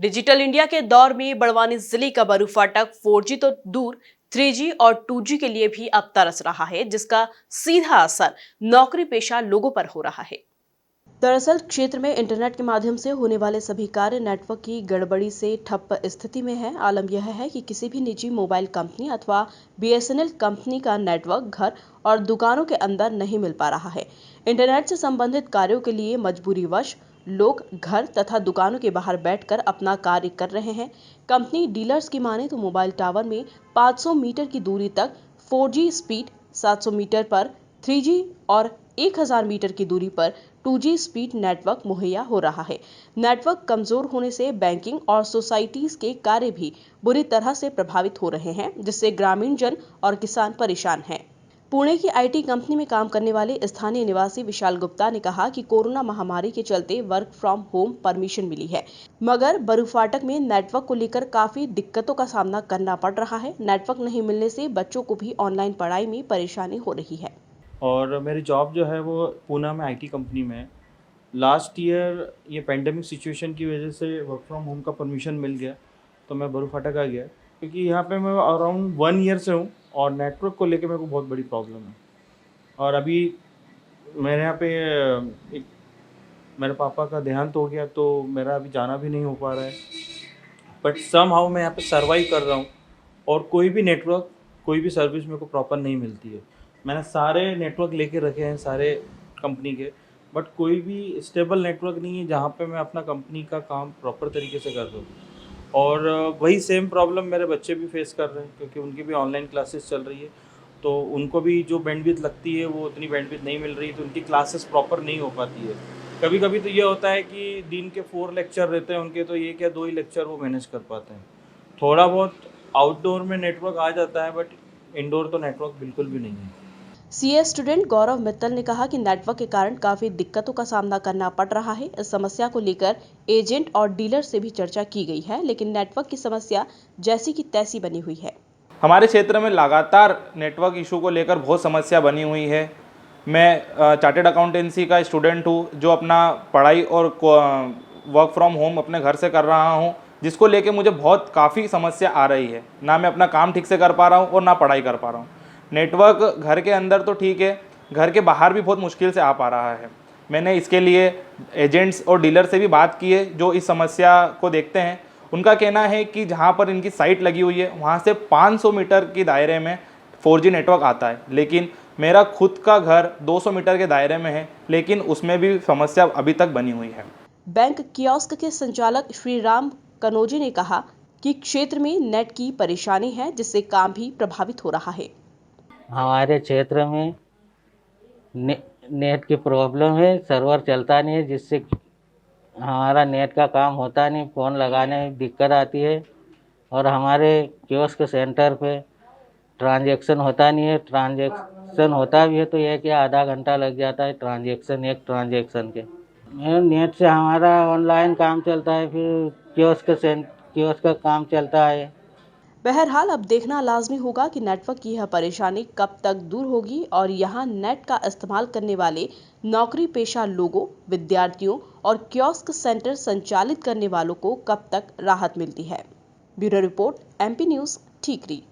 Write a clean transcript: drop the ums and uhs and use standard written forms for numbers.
Digital India के दौर में बड़वानी जिले का बरू फाटक 4G तो दूर 3G और 2G के लिए भी अब तरस रहा है, जिसका सीधा असर नौकरी पेशा लोगों पर हो रहा है। दरअसल क्षेत्र में इंटरनेट के माध्यम से होने वाले सभी कार्य नेटवर्क की गड़बड़ी से ठप स्थिति में है। आलम यह है कि किसी भी निजी मोबाइल कंपनी अथवा BSNL कंपनी का नेटवर्क घर और दुकानों के अंदर नहीं मिल पा रहा है। इंटरनेट से संबंधित कार्यों के लिए मजबूरीवश लोग घर तथा दुकानों के बाहर बैठकर अपना कार्य कर रहे हैं। कंपनी डीलर्स की माने तो मोबाइल टावर में 500 मीटर की दूरी तक 4G स्पीड, 700 मीटर पर 3G और 1000 मीटर की दूरी पर 2G स्पीड नेटवर्क मुहैया हो रहा है। नेटवर्क कमजोर होने से बैंकिंग और सोसाइटीज के कार्य भी बुरी तरह से प्रभावित हो रहे हैं, जिससे ग्रामीण जन और किसान परेशान हैं। पुणे की IT कंपनी में काम करने वाले स्थानीय निवासी विशाल गुप्ता ने कहा कि कोरोना महामारी के चलते वर्क फ्रॉम होम परमिशन मिली है, मगर बरू फाटक में नेटवर्क को लेकर काफी दिक्कतों का सामना करना पड़ रहा है। नेटवर्क नहीं मिलने से बच्चों को भी ऑनलाइन पढ़ाई में परेशानी हो रही है। और मेरी जॉब जो है वो पूना में IT कंपनी में है। लास्ट ईयर ये पेंडेमिक सिचुएशन की वजह से वर्क फ्रॉम होम का परमिशन मिल गया, तो मैं बरू फाटक आ गया, क्योंकि यहाँ पे मैं अराउंड 1 ईयर से हूँ और नेटवर्क को लेके मेरे को बहुत बड़ी प्रॉब्लम है। और अभी मेरे यहाँ पे एक मेरे पापा का देहांत हो गया, तो मेरा अभी जाना भी नहीं हो पा रहा है, बट सम हाउ मैं यहाँ पे सर्वाइव कर रहा हूँ। और कोई भी नेटवर्क, कोई भी सर्विस मेरे को प्रॉपर नहीं मिलती है। मैंने सारे नेटवर्क लेके रखे हैं सारे कंपनी के, बट कोई भी स्टेबल नेटवर्क नहीं है जहाँ पे मैं अपना कंपनी का काम प्रॉपर तरीके से कर दूँ। और वही सेम प्रॉब्लम मेरे बच्चे भी फेस कर रहे हैं, क्योंकि उनकी भी ऑनलाइन क्लासेस चल रही है, तो उनको भी जो बैंडविड्थ लगती है वो उतनी बैंडविड्थ नहीं मिल रही, तो उनकी क्लासेस प्रॉपर नहीं हो पाती है। कभी कभी तो ये होता है कि दिन के 4 लेक्चर रहते हैं उनके, तो ये क्या 2 ही लेक्चर वो मैनेज कर पाते हैं। थोड़ा बहुत आउटडोर में नेटवर्क आ जाता है, बट इंडोर तो नेटवर्क बिल्कुल भी नहीं है। CS स्टूडेंट गौरव मित्तल ने कहा कि नेटवर्क के कारण काफी दिक्कतों का सामना करना पड़ रहा है। इस समस्या को लेकर एजेंट और डीलर से भी चर्चा की गई है, लेकिन नेटवर्क की समस्या जैसी की तैसी बनी हुई है। हमारे क्षेत्र में लगातार नेटवर्क इशू को लेकर बहुत समस्या बनी हुई है। मैं चार्टेड अकाउंटेंसी का स्टूडेंट हूँ, जो अपना पढ़ाई और वर्क फ्रॉम होम अपने घर से कर रहा हूँ, जिसको लेके मुझे बहुत काफ़ी समस्या आ रही है। ना मैं अपना काम ठीक से कर पा रहा हूँ और ना पढ़ाई कर पा रहा हूँ। नेटवर्क घर के अंदर तो ठीक है, घर के बाहर भी बहुत मुश्किल से आ पा रहा है। मैंने इसके लिए एजेंट्स और डीलर से भी बात की है, जो इस समस्या को देखते हैं। उनका कहना है कि जहाँ पर इनकी साइट लगी हुई है वहाँ से 500 मीटर के दायरे में 4G नेटवर्क आता है, लेकिन मेरा खुद का घर 200 मीटर के दायरे में है, लेकिन उसमें भी समस्या अभी तक बनी हुई है। बैंक कियोस्क के संचालक श्री राम कनोजे ने कहा कि क्षेत्र में नेट की परेशानी है, जिससे काम भी प्रभावित हो रहा है। हमारे क्षेत्र में नेट की प्रॉब्लम है, सर्वर चलता नहीं है, जिससे हमारा नेट का काम होता नहीं, फ़ोन लगाने में दिक्कत आती है। और हमारे कियोस्क सेंटर पे ट्रांजैक्शन होता नहीं है, ट्रांजैक्शन होता भी है तो यह कि आधा घंटा लग जाता है ट्रांजैक्शन, एक ट्रांजैक्शन के। नेट से हमारा ऑनलाइन काम चलता है, फिर कियोस्क का काम चलता है। बहरहाल अब देखना लाजमी होगा कि नेटवर्क की यह परेशानी कब तक दूर होगी और यहाँ नेट का इस्तेमाल करने वाले नौकरी पेशा लोगों, विद्यार्थियों और कियोस्क सेंटर संचालित करने वालों को कब तक राहत मिलती है। ब्यूरो रिपोर्ट, MP न्यूज़, ठीकरी।